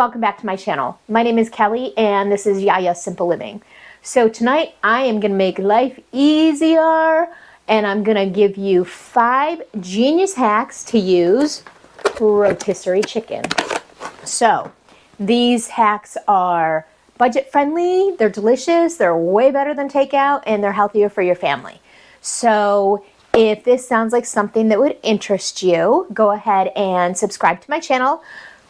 Welcome back to my channel. My name is Kelly and this is Yaya Simple Living. So tonight I am going to make life easier and I'm going to give you 5 genius hacks to use rotisserie chicken. So these hacks are budget friendly, they're delicious, they're way better than takeout, and they're healthier for your family. So if this sounds like something that would interest you, go ahead and subscribe to my channel.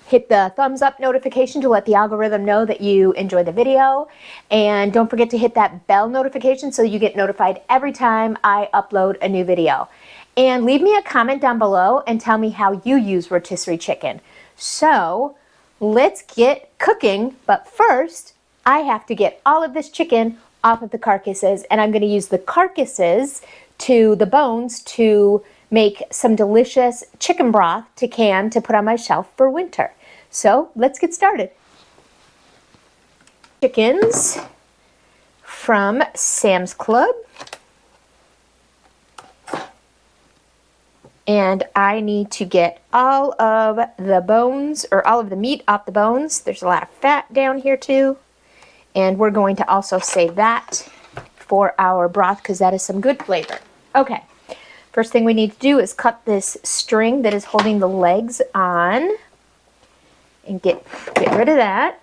Hit the thumbs up notification to let the algorithm know that you enjoy the video. And don't forget to hit that bell notification so you get notified every time I upload a new video. And leave me a comment down below and tell me how you use rotisserie chicken. So let's get cooking, but first I have to get all of this chicken off of the carcasses, and I'm going to use the carcasses to the bones to make some delicious chicken broth to can to put on my shelf for winter. So let's get started. Chickens from Sam's Club. And I need to get all of the bones, or all of the meat off the bones. There's a lot of fat down here too. And we're going to also save that for our broth because that is some good flavor. Okay, first thing we need to do is cut this string that is holding the legs on. And get rid of that.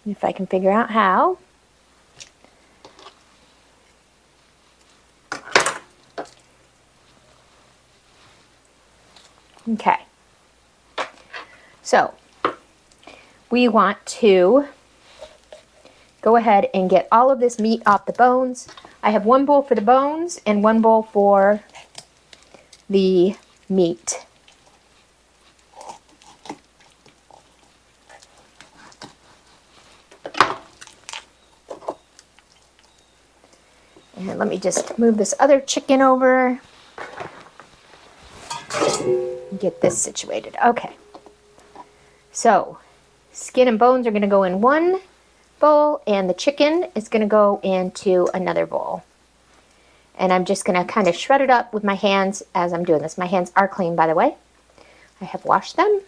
If I can figure out how. Okay. So we want to go ahead and get all of this meat off the bones. I have one bowl for the bones and one bowl for the meat. And let me just move this other chicken over and get this situated. Okay. So, skin and bones are going to go in one bowl, and the chicken is going to go into another bowl. And I'm just going to kind of shred it up with my hands as I'm doing this. My hands are clean, by the way. I have washed them.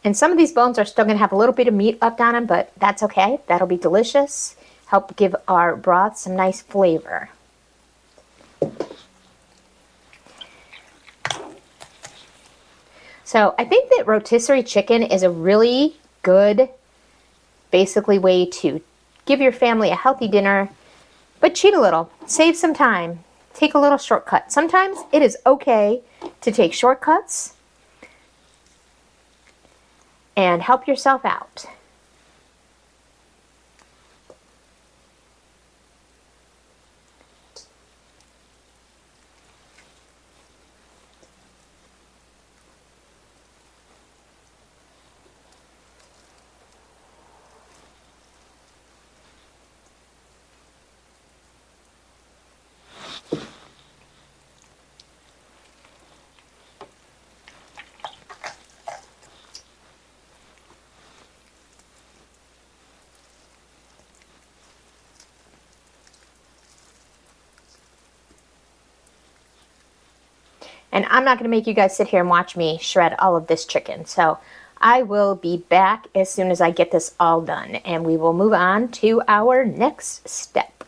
And some of these bones are still going to have a little bit of meat left on them, but that's okay. That'll be delicious. Help give our broth some nice flavor. So I think that rotisserie chicken is a really good, basically, way to give your family a healthy dinner, but cheat a little. Save some time. Take a little shortcut. Sometimes it is okay to take shortcuts and help yourself out. And I'm not going to make you guys sit here and watch me shred all of this chicken. So I will be back as soon as I get this all done. And we will move on to our next step.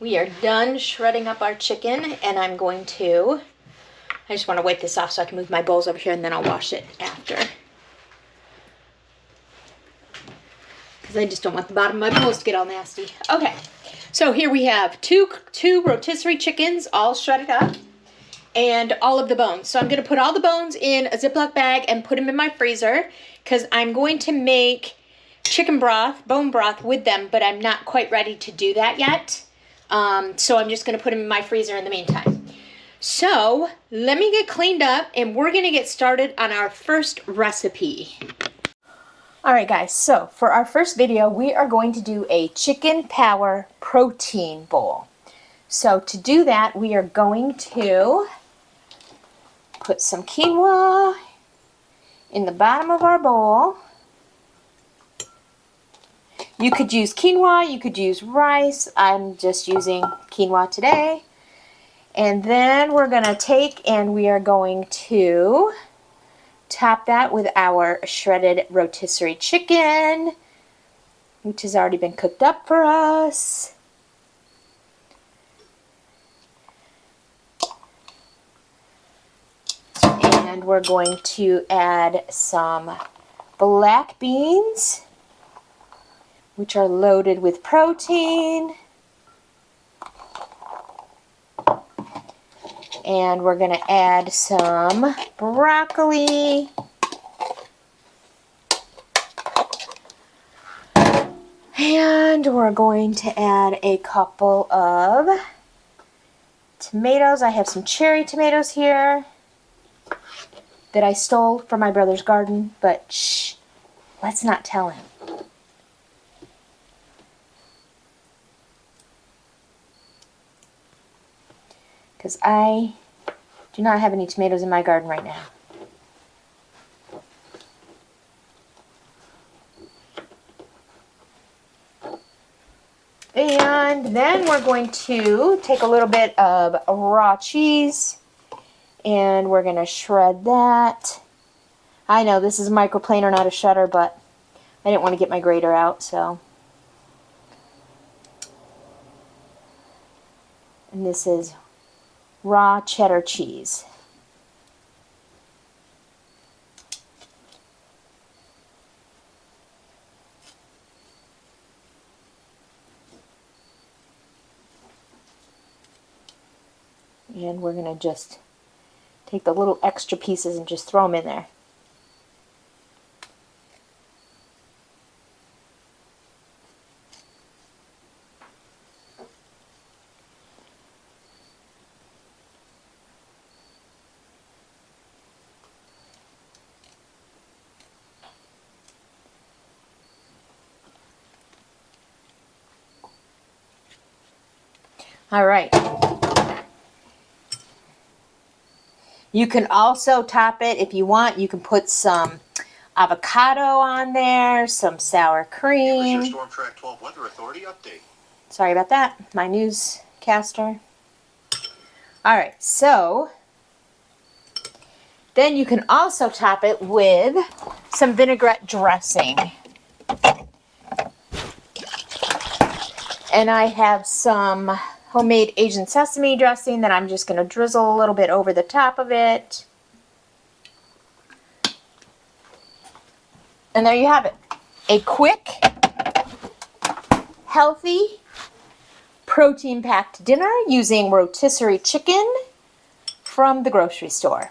We are done shredding up our chicken, and I'm going to, I just want to wipe this off so I can move my bowls over here, and then I'll wash it after. Because I just don't want the bottom of my bowls to get all nasty. Okay, so here we have two rotisserie chickens all shredded up. and all of the bones. So I'm gonna put all the bones in a Ziploc bag and put them in my freezer because I'm going to make chicken broth, bone broth with them, but I'm not quite ready to do that yet. So I'm just gonna put them in my freezer in the meantime. So let me get cleaned up and we're gonna get started on our first recipe. All right guys, so for our first video, we are going to do a chicken power protein bowl. So to do that, we are going to put some quinoa in the bottom of our bowl. You could use quinoa, you could use rice. I'm just using quinoa today. And then we're gonna take and we are going to top that with our shredded rotisserie chicken, which has already been cooked up for us. And we're going to add some black beans, which are loaded with protein. And we're going to add some broccoli. And we're going to add a couple of tomatoes. I have some cherry tomatoes here that I stole from my brother's garden, but shh, let's not tell him. Because I do not have any tomatoes in my garden right now. And then we're going to take a little bit of raw cheese and we're going to shred that. I know this is a microplaner, not a shredder, but I didn't want to get my grater out, so. And this is raw cheddar cheese. And we're going to just take the little extra pieces and just throw them in there. All right. You can also top it if you want. You can put some avocado on there, some sour cream. Storm Track 12 Weather Authority update. Sorry about that, my newscaster. All right, so then you can also top it with some vinaigrette dressing. And I have some homemade Asian sesame dressing that I'm just going to drizzle a little bit over the top of it. And there you have it. A quick, healthy, protein-packed dinner using rotisserie chicken from the grocery store.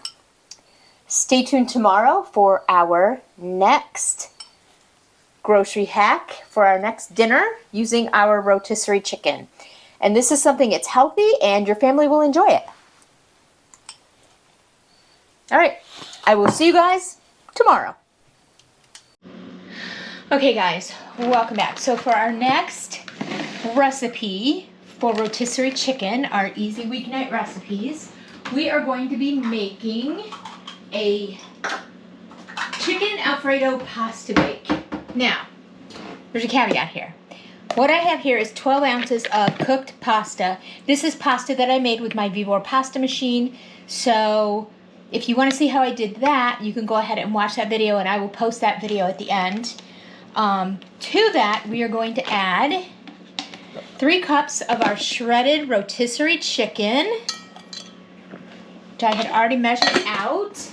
Stay tuned tomorrow for our next grocery hack for our next dinner using our rotisserie chicken. And this is something it's healthy and your family will enjoy it. All right, I will see you guys tomorrow. Okay guys, welcome back. So for our next recipe for rotisserie chicken, our easy weeknight recipes, we are going to be making a chicken Alfredo pasta bake. Now, there's a caveat here. What I have here is 12 ounces of cooked pasta. This is pasta that I made with my Vivor pasta machine. So if you want to see how I did that, you can go ahead and watch that video and I will post that video at the end. To that, we are going to add 3 cups of our shredded rotisserie chicken, which I had already measured out.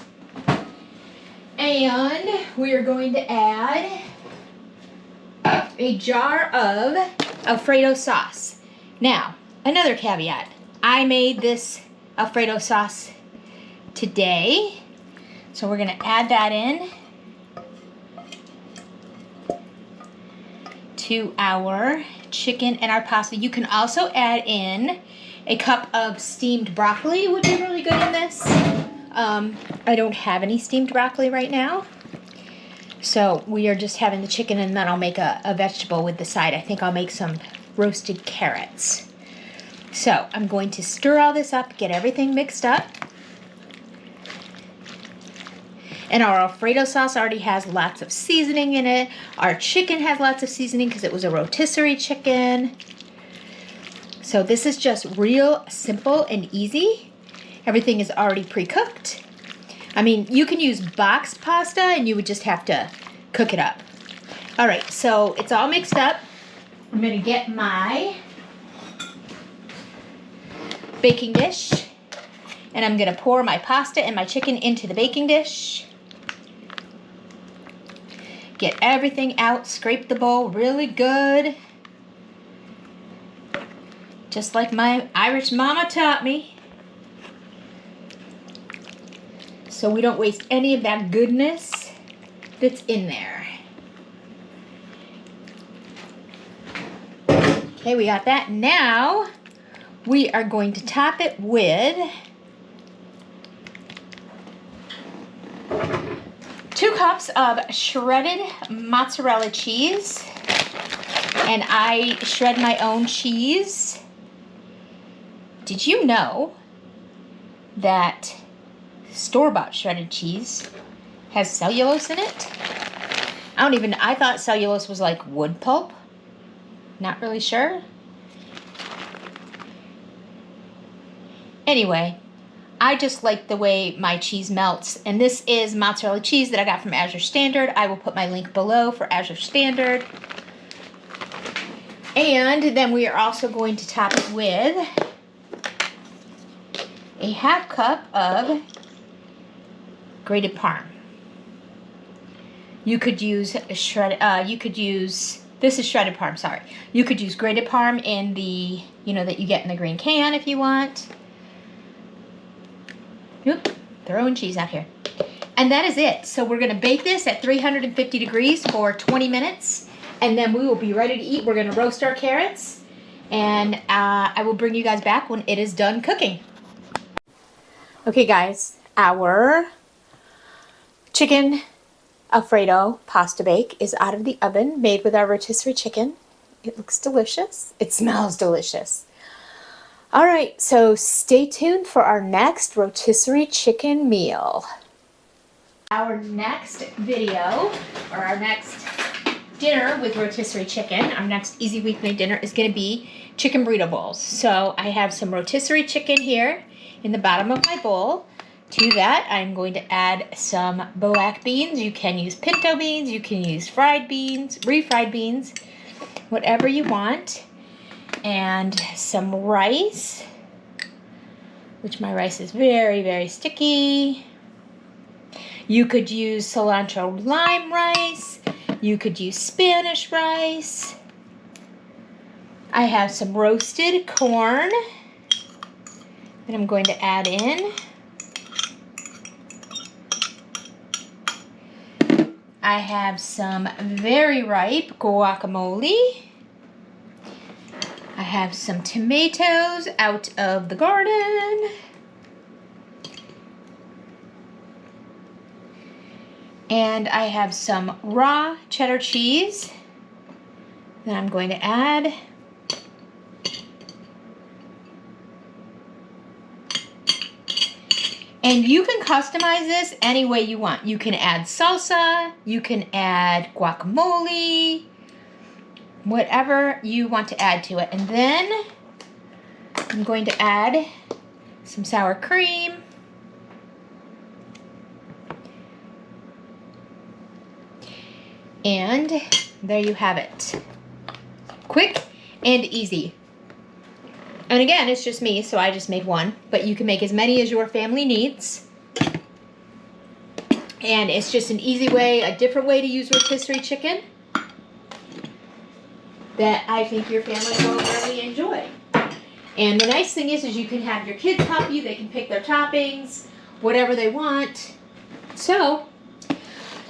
And we are going to add a jar of Alfredo sauce. Now, another caveat. I made this Alfredo sauce today. So we're going to add that in to our chicken and our pasta. You can also add in a cup of steamed broccoli, would be really good in this. I don't have any steamed broccoli right now. So we are just having the chicken, and then I'll make a vegetable with the side. I think I'll make some roasted carrots. So I'm going to stir all this up, get everything mixed up. And our Alfredo sauce already has lots of seasoning in it. Our chicken has lots of seasoning because it was a rotisserie chicken. So this is just real simple and easy. Everything is already pre-cooked. I mean, you can use boxed pasta and you would just have to cook it up. All right, so it's all mixed up. I'm gonna get my baking dish and I'm gonna pour my pasta and my chicken into the baking dish. Get everything out, scrape the bowl really good. Just like my Irish mama taught me. So we don't waste any of that goodness that's in there. Okay, we got that. Now we are going to top it with 2 cups of shredded mozzarella cheese. And I shred my own cheese. Did you know that store-bought shredded cheese has cellulose in it? I thought cellulose was like wood pulp. Not really sure. Anyway, I just like the way my cheese melts. And this is mozzarella cheese that I got from Azure Standard. I will put my link below for Azure Standard. And then we are also going to top it with a 1/2 cup of grated parm. You could use this is shredded parm, sorry. You could use grated parm in the, that you get in the green can if you want. Oop, throwing cheese out here. And that is it. So we're gonna bake this at 350 degrees for 20 minutes, and then we will be ready to eat. We're gonna roast our carrots, and I will bring you guys back when it is done cooking. Okay guys, our chicken Alfredo pasta bake is out of the oven, made with our rotisserie chicken. It looks delicious. It smells delicious. All right, so stay tuned for our next rotisserie chicken meal. Our next video, or our next dinner with rotisserie chicken, our next easy weeknight dinner is going to be chicken burrito bowls. So I have some rotisserie chicken here in the bottom of my bowl. To that, I'm going to add some black beans. You can use pinto beans, you can use fried beans, refried beans, whatever you want. And some rice, which my rice is very, very sticky. You could use cilantro lime rice. You could use Spanish rice. I have some roasted corn that I'm going to add in. I have some very ripe guacamole. I have some tomatoes out of the garden. And I have some raw cheddar cheese that I'm going to add. And you can customize this any way you want. You can add salsa, you can add guacamole, whatever you want to add to it. And then I'm going to add some sour cream. And there you have it. Quick and easy. And again, it's just me, so I just made one. But you can make as many as your family needs. And it's just an easy way, a different way to use rotisserie chicken that I think your family will really enjoy. And the nice thing is you can have your kids help you. They can pick their toppings. whatever they want. So,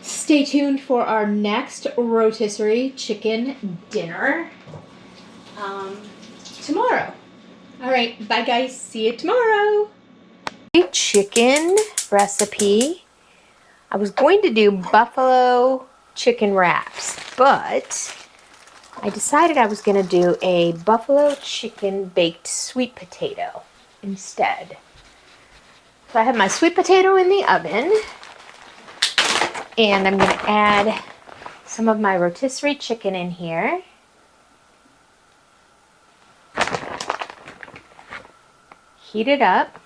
stay tuned for our next rotisserie chicken dinner tomorrow. All right, bye guys. See you tomorrow. Chicken recipe. I was going to do buffalo chicken wraps, but I decided I was going to do a buffalo chicken baked sweet potato instead. So I have my sweet potato in the oven, and I'm going to add some of my rotisserie chicken in here. Heat it up.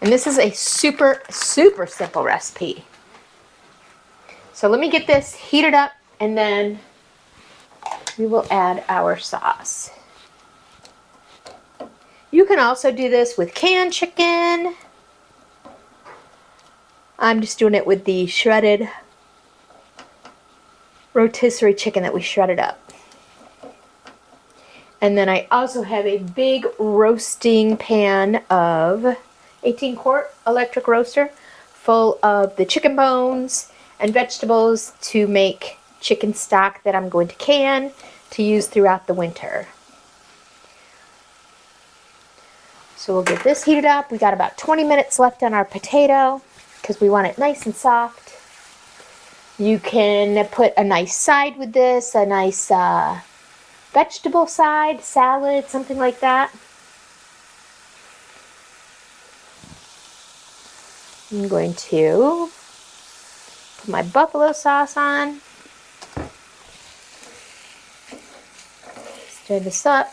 And this is a super, super simple recipe. So let me get this heated up and then we will add our sauce. You can also do this with canned chicken. I'm just doing it with the shredded rotisserie chicken that we shredded up. And then I also have a big roasting pan of 18-quart electric roaster full of the chicken bones and vegetables to make chicken stock that I'm going to can to use throughout the winter. So we'll get this heated up. We got about 20 minutes left on our potato because we want it nice and soft. You can put a nice side with this, a nice vegetable side, salad, something like that. I'm going to put my buffalo sauce on. Stir this up.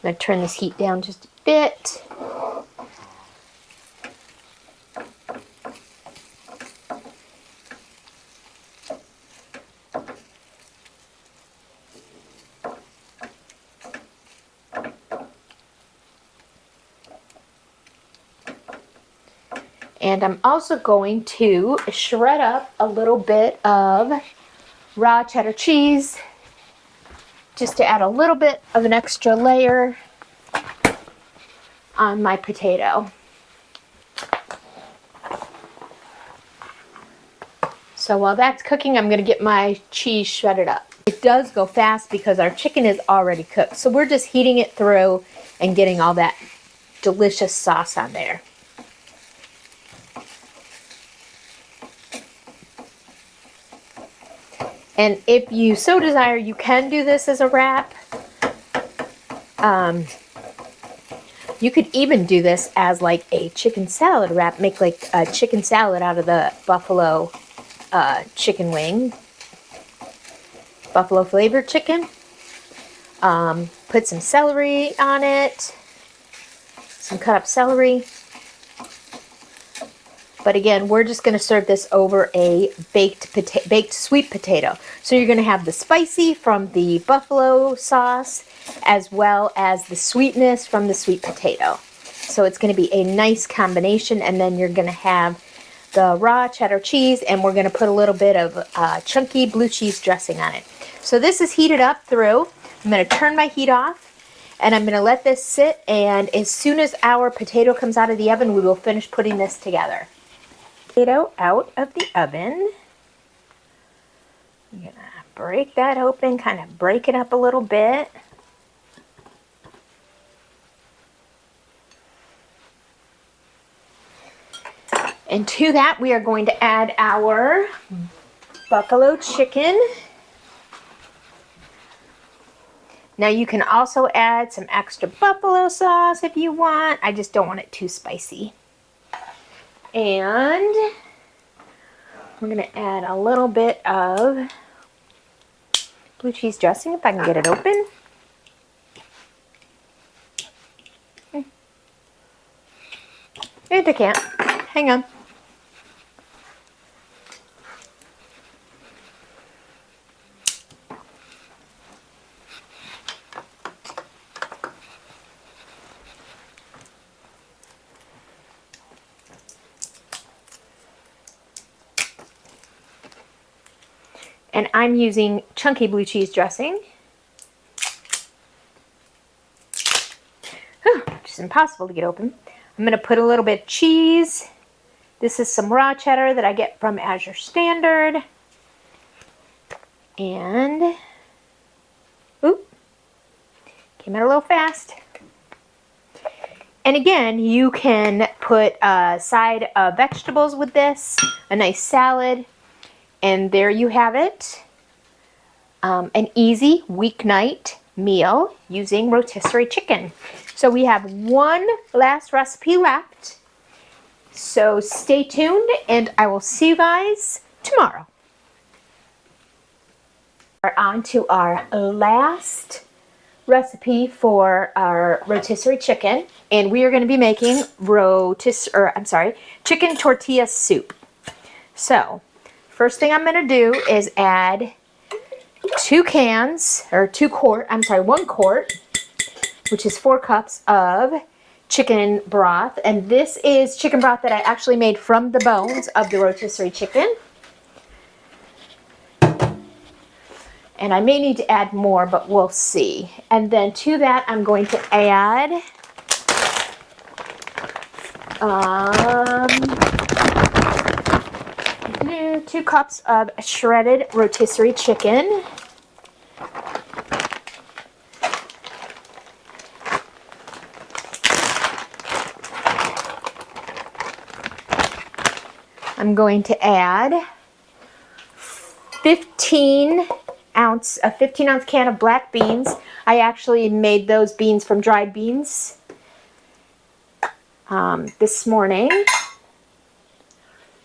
I'm going to turn this heat down just a bit. And I'm also going to shred up a little bit of raw cheddar cheese just to add a little bit of an extra layer on my potato. So while that's cooking, I'm going to get my cheese shredded up. It does go fast because our chicken is already cooked. So we're just heating it through and getting all that delicious sauce on there. And if you so desire, you can do this as a wrap. You could even do this as like a chicken salad wrap. Make like a chicken salad out of the buffalo chicken wing. Buffalo flavored chicken. Put some celery on it. Some cut up celery. But again, we're just going to serve this over a baked sweet potato. So you're going to have the spicy from the buffalo sauce as well as the sweetness from the sweet potato. So it's going to be a nice combination, and then you're going to have the raw cheddar cheese, and we're going to put a little bit of chunky blue cheese dressing on it. So this is heated up through. I'm going to turn my heat off, and I'm going to let this sit, and as soon as our potato comes out of the oven, we will finish putting this together. Potato out of the oven. I'm going to break that open, kind of break it up a little bit. And to that, we are going to add our buffalo chicken. Now you can also add some extra buffalo sauce if you want. I just don't want it too spicy. And we're going to add a little bit of blue cheese dressing if I can get it open. And I can't. Hang on. And I'm using chunky blue cheese dressing. Which is impossible to get open. I'm going to put a little bit of cheese. This is some raw cheddar that I get from Azure Standard. And, oop, came out a little fast. And again, you can put a side of vegetables with this, a nice salad, and there you have it. An easy weeknight meal using rotisserie chicken. So we have one last recipe left. So stay tuned and I will see you guys tomorrow. We're on to our last recipe for our rotisserie chicken, and we are going to be making chicken tortilla soup. So first thing I'm going to do is add 1 quart, which is 4 cups of chicken broth. And this is chicken broth that I actually made from the bones of the rotisserie chicken. And I may need to add more, but we'll see. And then to that, I'm going to add 2 cups of shredded rotisserie chicken. I'm going to add a 15-ounce can of black beans. I actually made those beans from dried beans this morning.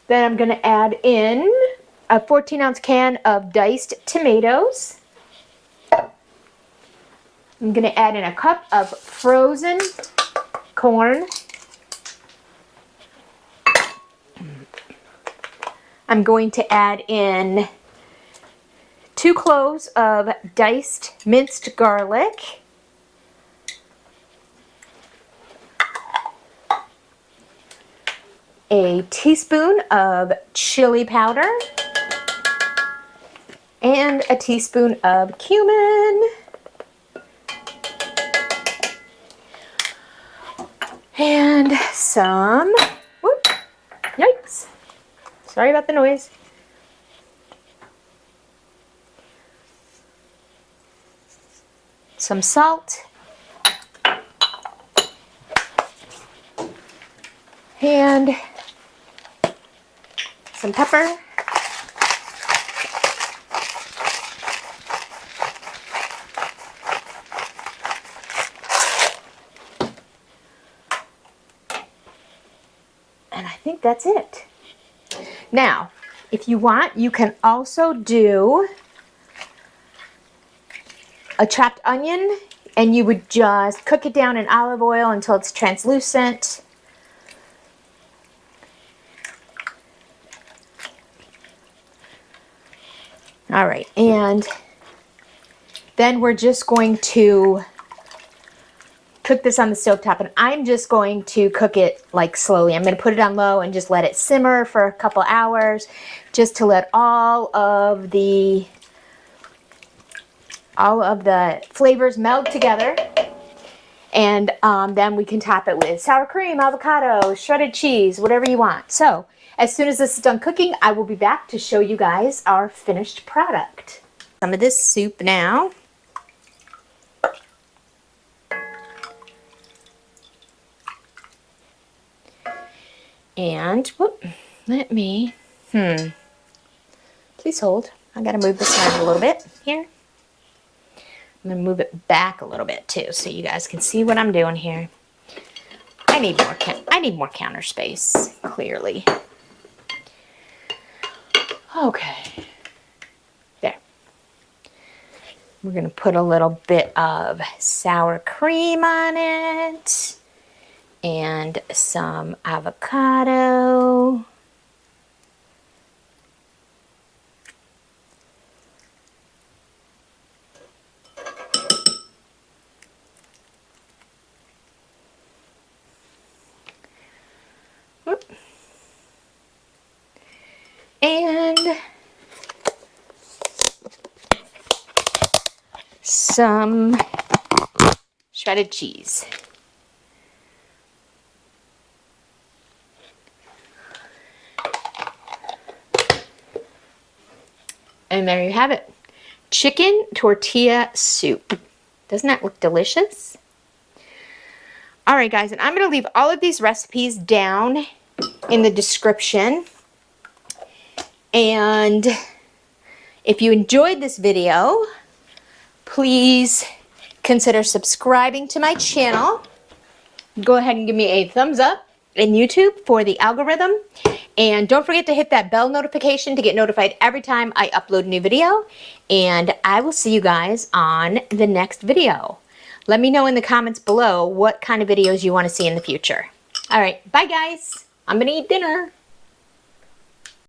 Then I'm going to add in a 14-ounce can of diced tomatoes. I'm going to add in a cup of frozen corn. I'm going to add in 2 cloves of diced minced garlic. A teaspoon of chili powder. And a teaspoon of cumin. And some, whoop, yikes. Sorry about the noise. Some salt. And some pepper. And I think that's it. Now, if you want, you can also do a chopped onion, and you would just cook it down in olive oil until it's translucent. All right, and then we're just going to cook this on the stovetop, and I'm just going to cook it like slowly. I'm going to put it on low and just let it simmer for a couple hours, just to let all of the flavors meld together. And then we can top it with sour cream, avocado, shredded cheese, whatever you want. So as soon as this is done cooking, I will be back to show you guys our finished product. Some of this soup now. And, whoop, let me, please hold. I gotta move this around a little bit here. I'm gonna move it back a little bit too, so you guys can see what I'm doing here. I need more counter space, clearly. Okay, there. We're gonna put a little bit of sour cream on it. And some avocado. And some shredded cheese. And there you have it. Chicken tortilla soup. Doesn't that look delicious? All right, guys, and I'm going to leave all of these recipes down in the description. And if you enjoyed this video, please consider subscribing to my channel. Go ahead and give me a thumbs up in YouTube for the algorithm. And don't forget to hit that bell notification to get notified every time I upload a new video. And I will see you guys on the next video. Let me know in the comments below what kind of videos you want to see in the future. All right, bye guys. I'm gonna eat dinner.